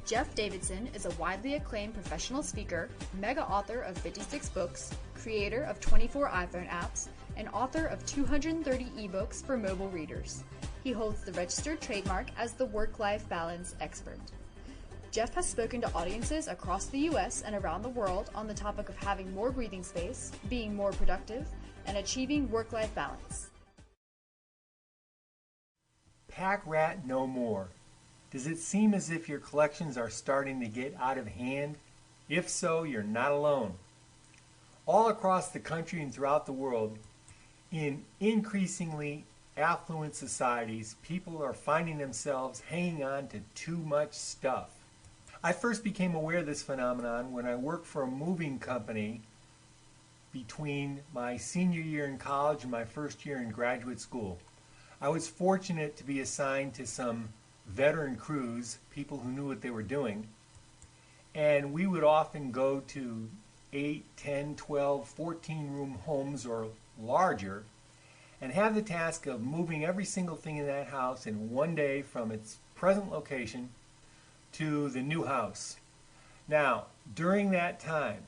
Jeff Davidson is a widely acclaimed professional speaker, mega author of 56 books, creator of 24 iPhone apps, and author of 230 ebooks for mobile readers. He holds the registered trademark as the work-life balance expert. Jeff has spoken to audiences across the US and around the world on the topic of having more breathing space, being more productive, and achieving work-life balance. Packrat no more. Does it seem as if your collections are starting to get out of hand? If so, you're not alone. All across the country and throughout the world, in increasingly affluent societies, people are finding themselves hanging on to too much stuff. I first became aware of this phenomenon when I worked for a moving company between my senior year in college and my first year in graduate school. I was fortunate to be assigned to some veteran crews, people who knew what they were doing, and we would often go to 8, 10, 12, 14 room homes or larger and have the task of moving every single thing in that house in one day from its present location to the new house. Now, during that time,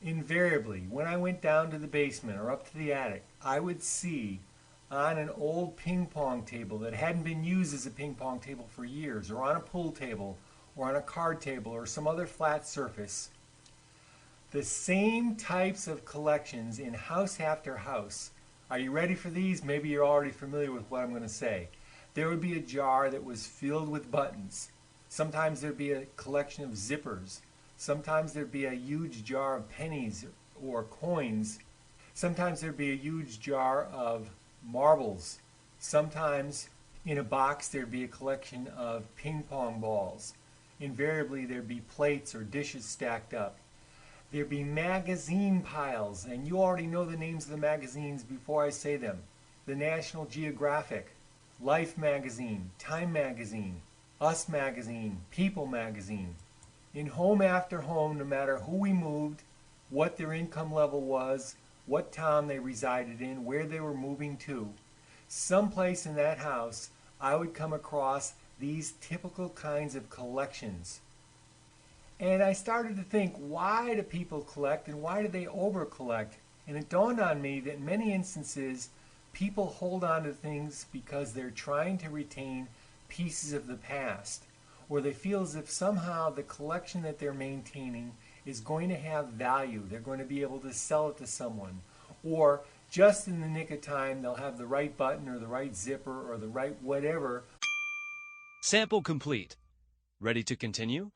invariably, when I went down to the basement or up to the attic, I would see on an old ping pong table that hadn't been used as a ping pong table for years, or on a pool table, or on a card table, or some other flat surface, the same types of collections in house after house. Are you ready for these? Maybe you're already familiar with what I'm going to say. There would be a jar that was filled with buttons. Sometimes there'd be a collection of zippers. Sometimes there'd be a huge jar of pennies or coins. Sometimes there'd be a huge jar of marbles. Sometimes in a box there'd be a collection of ping pong balls. Invariably there'd be plates or dishes stacked up. There'd be magazine piles, and you already know the names of the magazines before I say them. The National Geographic, Life magazine, Time magazine, Us magazine, People magazine. In home after home, no matter who we moved, what their income level was, what town they resided in, where they were moving to, someplace in that house I would come across these typical kinds of collections. And I started to think, why do people collect and why do they over-collect? And it dawned on me that in many instances people hold on to things because they're trying to retain pieces of the past, or they feel as if somehow the collection that they're maintaining is going to have value. They're going to be able to sell it to someone, or just in the nick of time they'll have the right button or the right zipper or the right whatever. Sample complete. Ready to continue?